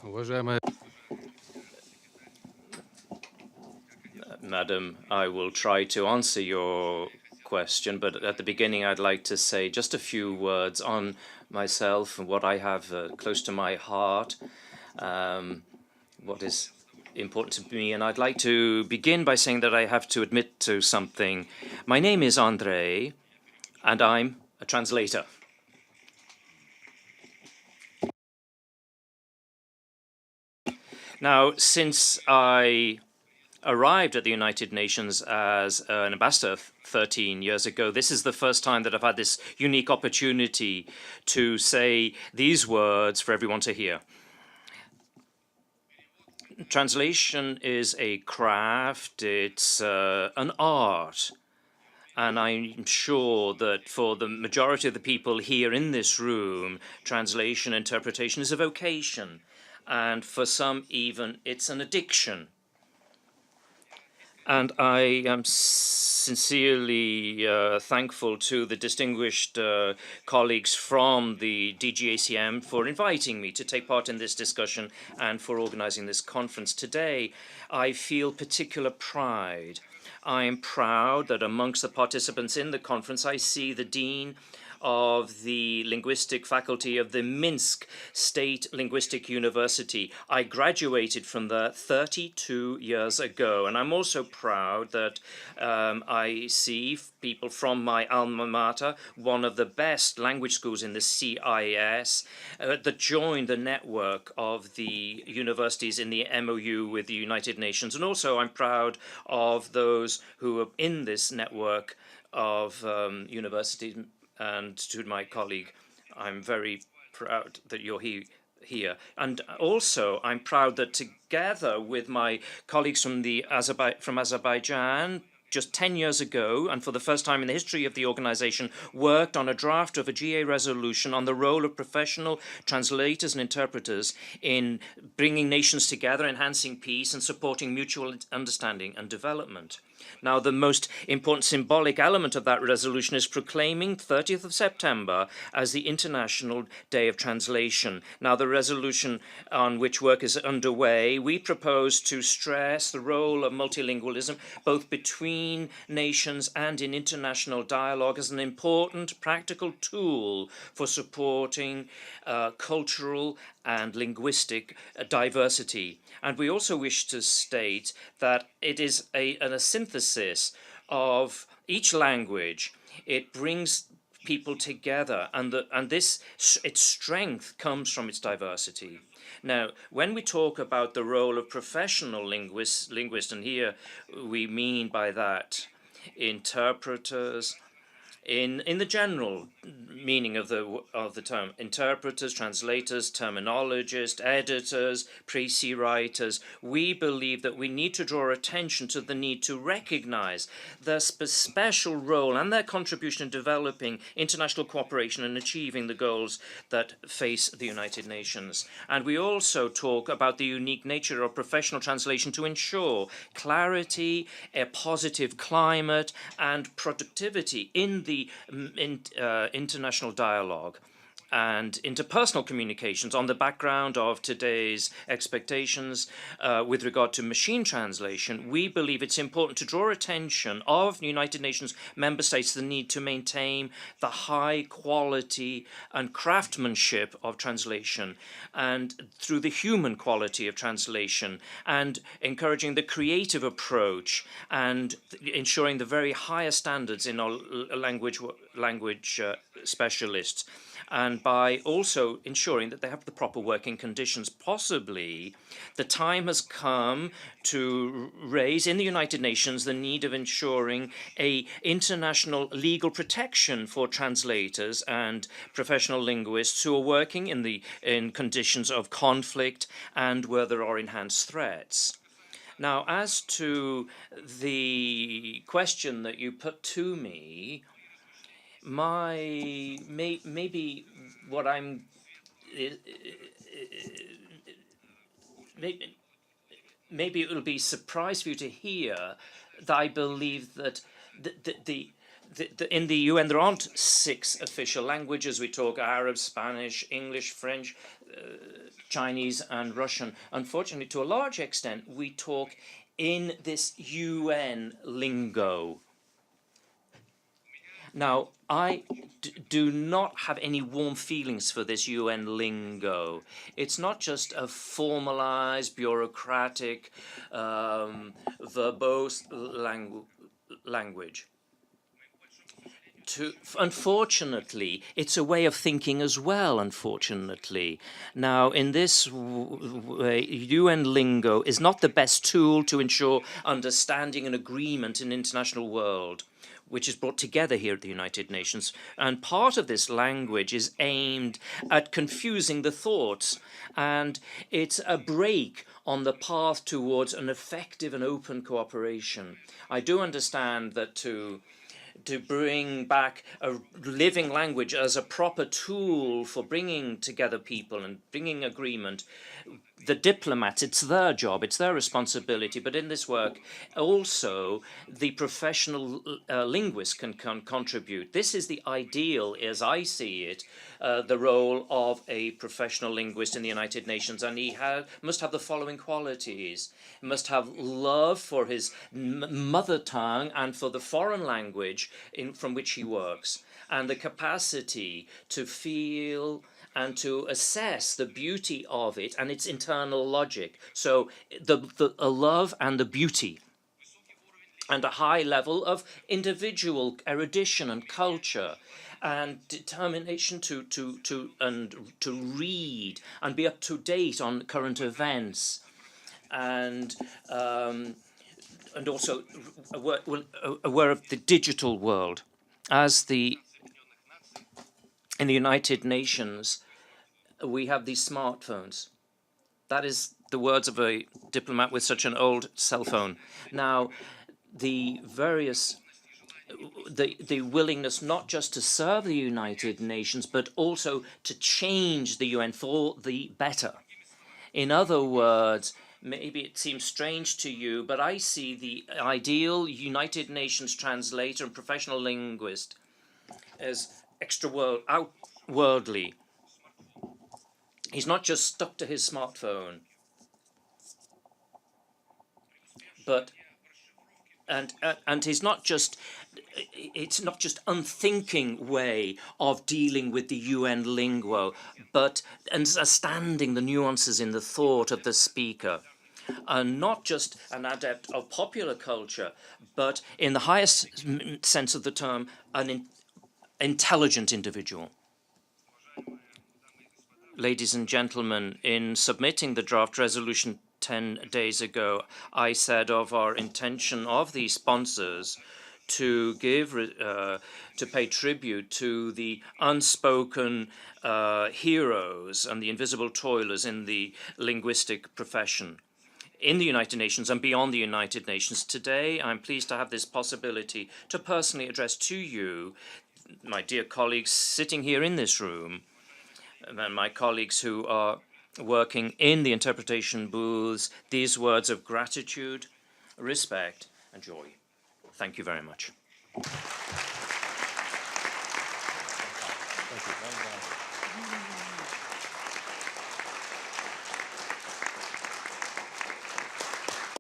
Уважаемая Madam, I will try to answer your question, but at the beginning I'd like to say just a few words on myself and what I have close to my heart, what is important to me. And I'd like to begin by saying that I have to admit to something. My name is Andrei, and I'm a translator. Now, since I arrived at the United Nations as an ambassador 13 years ago, this is the first time that I've had this unique opportunity to say these words for everyone to hear. Translation is a craft, it's an art. And I'm sure that for the majority of the people here in this room, translation, interpretation is a vocation. And for some even, it's an addiction. And I am sincerely thankful to the distinguished colleagues from the DGACM for inviting me to take part in this discussion and for organizing this conference today. I feel particular pride. I am proud that amongst the participants in the conference, I see the Dean of the linguistic faculty of the Minsk State Linguistic University. I graduated from there 32 years ago, and I'm also proud that I see people from my alma mater, one of the best language schools in the CIS, that joined the network of the universities in the MOU with the United Nations. And also I'm proud of those who are in this network of universities. And to my colleague, I'm very proud that you're here. And also, I'm proud that together with my colleagues from Azerbaijan, just 10 years ago, and for the first time in the history of the organization, worked on a draft of a GA resolution on the role of professional translators and interpreters in bringing nations together, enhancing peace, and supporting mutual understanding and development. Now, the most important symbolic element of that resolution is proclaiming 30th of September as the International Day of Translation. Now, the resolution on which work is underway, we propose to stress the role of multilingualism, both between nations and in international dialogue, as an important practical tool for supporting cultural and linguistic diversity. And we also wish to state that it is a synthesis of each language. It brings people together, and its strength comes from its diversity. Now, when we talk about the role of professional linguists, and here we mean by that interpreters, in the general meaning of the term, interpreters, translators, terminologists, editors, précis writers, we believe that we need to draw attention to the need to recognize their special role and their contribution in developing international cooperation and achieving the goals that face the United Nations. And we also talk about the unique nature of professional translation to ensure clarity, a positive climate, and productivity in the international dialogue and interpersonal communications on the background of today's expectations with regard to machine translation. We believe it's important to draw attention of the United Nations member states to the need to maintain the high quality and craftsmanship of translation, and through the human quality of translation, and encouraging the creative approach, and ensuring the very highest standards in our language specialists, and by also ensuring that they have the proper working conditions. Possibly, the time has come to raise in the United Nations the need of ensuring a international legal protection for translators and professional linguists who are working in conditions of conflict and where there are enhanced threats. Now, as to the question that you put to me, maybe what I'm maybe it will be a surprise for you to hear that I believe that in the UN there aren't 6 official languages. We talk Arab, Spanish, English, French, Chinese and Russian. Unfortunately, to a large extent, we talk in this UN lingo. Now, I do not have any warm feelings for this UN lingo. It's not just a formalized, bureaucratic, verbose language. Unfortunately, it's a way of thinking as well, unfortunately. Now, in this way, UN lingo is not the best tool to ensure understanding and agreement in the international world, which is brought together here at the United Nations. And part of this language is aimed at confusing the thoughts, and it's a break on the path towards an effective and open cooperation. I do understand that to bring back a living language as a proper tool for bringing together people and bringing agreement. The diplomats, it's their job, it's their responsibility, but in this work also the professional linguists can contribute. This is the ideal, as I see it, the role of a professional linguist in the United Nations, and he must have the following qualities. He must have love for his mother tongue and for the foreign language from which he works, and the capacity to feel and to assess the beauty of it and its internal logic. So a love and the beauty, and a high level of individual erudition and culture, and determination to read and be up to date on current events, and also aware of the digital world. In the United Nations, we have these smartphones. That is the words of a diplomat with such an old cell phone. Now, the willingness not just to serve the United Nations, but also to change the UN for the better. In other words, maybe it seems strange to you, but I see the ideal United Nations translator and professional linguist as outworldly. He's not just stuck to his smartphone, but and he's not just, it's not just unthinking way of dealing with the UN lingo, but understanding the nuances in the thought of the speaker. And not just an adept of popular culture, but in the highest sense of the term, an intelligent individual. Ladies and gentlemen, in submitting the draft resolution 10 days ago, I said of our intention of the sponsors to pay tribute to the unspoken heroes and the invisible toilers in the linguistic profession in the United Nations and beyond the United Nations. Today, I'm pleased to have this possibility to personally address to you, my dear colleagues sitting here in this room, and my colleagues who are working in the interpretation booths, these words of gratitude, respect, and joy. Thank you very much. Thank you.